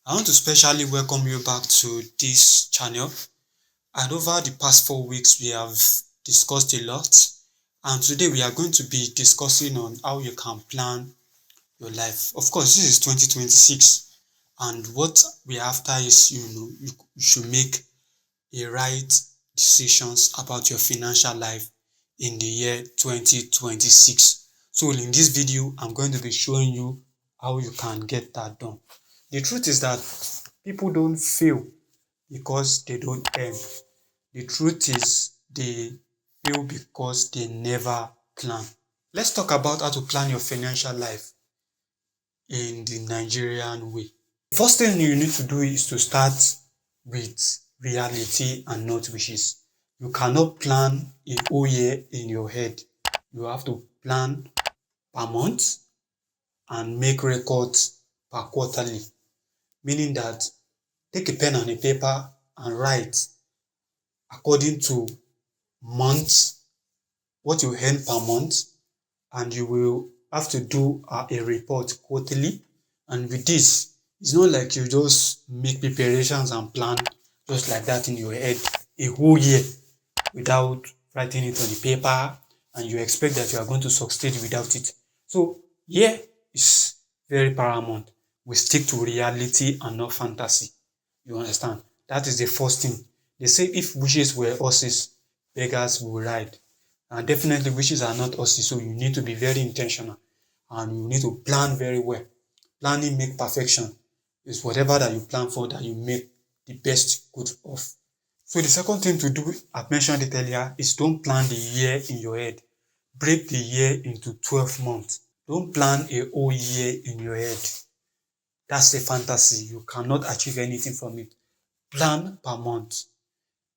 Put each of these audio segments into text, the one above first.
I want to specially welcome you back to this channel. And over the past 4 weeks, we have discussed a lot. And today we are going to be discussing on how you can plan your life. Of course, this is 2026, and what we are after is you should make a right decisions about your financial life in the year 2026. So in this video, I'm going to be showing you how you can get that done. The truth is that people don't fail because they don't earn. The truth is they fail because they never plan. Let's talk about how to plan your financial life in the Nigerian way. The first thing you need to do is to start with reality and not wishes. You cannot plan a whole year in your head. You have to plan per month and make records per quarterly, meaning that take a pen and a paper and write according to months, what you earn per month, and you will have to do a report quarterly. And with this, it's not like you just make preparations and plan just like that in your head a whole year without writing it on the paper, and you expect that you are going to succeed without it. So here is very paramount. We stick to reality and not fantasy. You understand? That is the first thing. They say if wishes were horses, beggars will ride. And definitely wishes are not horses, so you need to be very intentional and you need to plan very well. Planning make perfection. It's whatever that you plan for that you make the best good of. So the second thing to do, I've mentioned it earlier, is don't plan the year in your head. Break the year into 12 months. Don't plan a whole year in your head. That's a fantasy. You cannot achieve anything from it. Plan per month.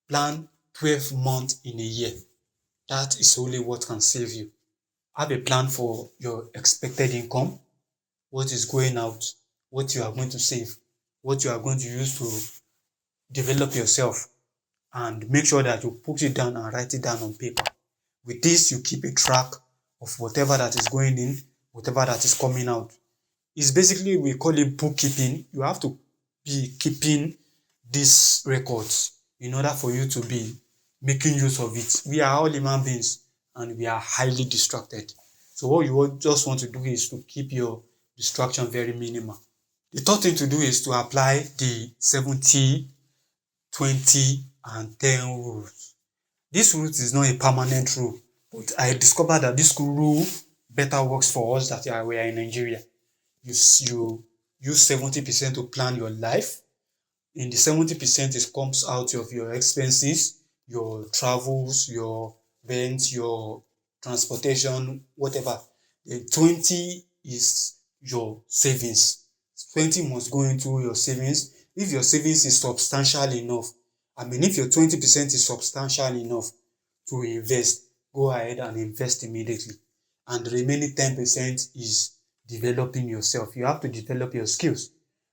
Plan 12 months in a year. That is only what can save you. Have a plan for your expected income, what is going out, what you are going to save, what you are going to use to develop yourself, and make sure that you put it down and write it down on paper. With this, you keep a track of whatever that is going in, whatever that is coming out. It's basically, we call it bookkeeping. You have to be keeping these records in order for you to be making use of it. We are all human beings and we are highly distracted. So what you just want to do is to keep your distraction very minimal. The third thing to do is to apply the 70, 20, and 10 rules. This rule is not a permanent rule, but I discovered that this rule better works for us that we are in Nigeria. You use 70% to plan your life. In the 70%, it comes out of your expenses, your travels, your rent, your transportation, whatever. The 20 is your savings. 20 must go into your savings. If your savings is substantial enough, if your 20% is substantial enough to invest, go ahead and invest immediately. And the remaining 10% is developing yourself. You have to develop your skills.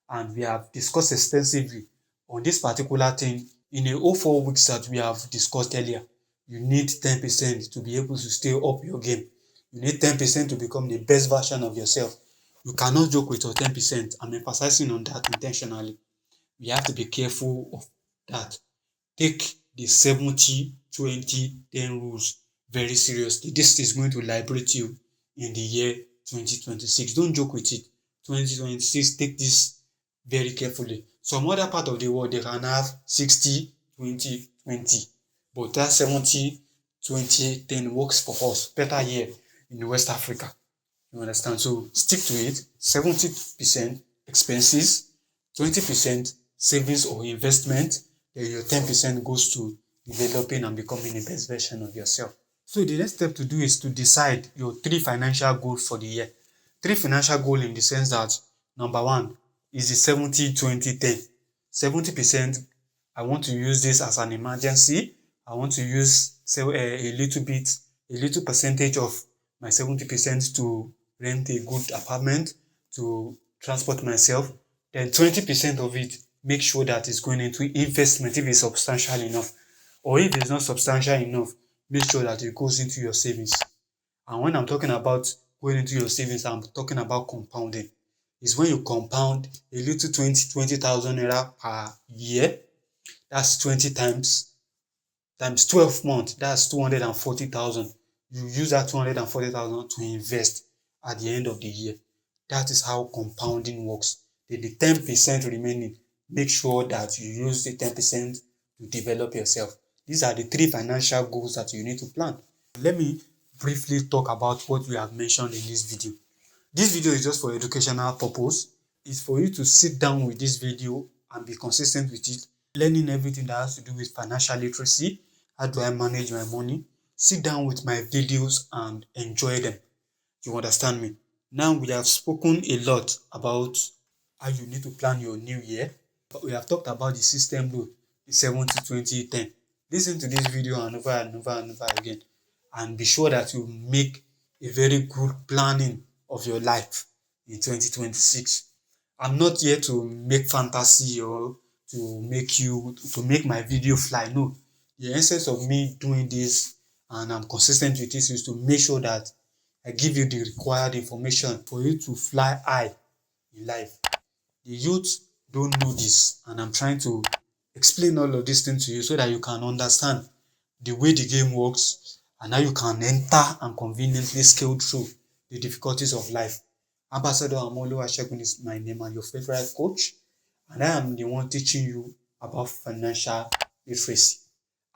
And we have discussed extensively on this particular thing in the whole 4 weeks that we have discussed earlier. You need 10% to be able to stay up your game. You need 10% to become the best version of yourself. You cannot joke with your 10%. I'm emphasizing on that intentionally. We have to be careful of that. Take the 70, 20, 10 rules very seriously. This is going to liberate you in the year 2026. Don't joke with it. 2026, take this very carefully. Some other part of the world, they can have 60, 20, 20. But that 70, 20, 10 works for us better here in West Africa. You understand? So stick to it. 70% expenses, 20% savings or investment, then your 10% goes to developing and becoming the best version of yourself. So the next step to do is to decide your 3 financial goals for the year. 3 financial goals in the sense that number 1 is the 70, 20, 10. 70%, I want to use this as an emergency. I want to use a little percentage of my 70% to rent a good apartment, to transport myself. Then 20% of it, make sure that it's going into investment if it's substantial enough. Or if it's not substantial enough, make sure that it goes into your savings. And when I'm talking about going into your savings, I'm talking about compounding. is when you compound a little 20,000 naira per year. That's 20 times 12 months. That's 240,000. You use that 240,000 to invest at the end of the year. That is how compounding works. The 10% remaining, make sure that you use the 10% to develop yourself. These are the 3 financial goals that you need to plan. Let me briefly talk about what we have mentioned in this video. This video is just for educational purpose. It's for you to sit down with this video and be consistent with it, learning everything that has to do with financial literacy. How do I manage my money? Sit down with my videos and enjoy them. You understand me? Now we have spoken a lot about how you need to plan your new year. We have talked about the system rule, the 70-20-10. Listen to this video and over and over and over again, and be sure that you make a very good planning of your life in 2026. I'm not here to make fantasy or to make my video fly. No, the essence of me doing this and I'm consistent with this is to make sure that I give you the required information for you to fly high in life. The youth don't know this, and I'm trying to explain all of these things to you so that you can understand the way the game works and how you can enter and conveniently scale through the difficulties of life. Ambassador Amolu Ashegun is my name and your favorite coach, and I am the one teaching you about financial literacy.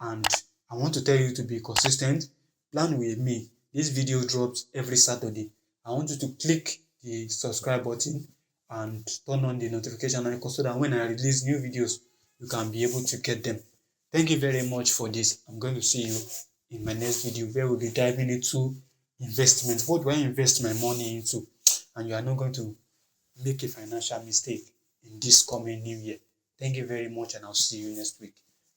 And I want to tell you to be consistent. Plan with me. This video drops every Saturday. I want you to click the subscribe button and turn on the notification icon so that when I release new videos, you can be able to get them. Thank you very much for this. I'm going to see you in my next video where we'll be diving into investment. What do I invest my money into? And you are not going to make a financial mistake in this coming new year. Thank you very much, and I'll see you next week.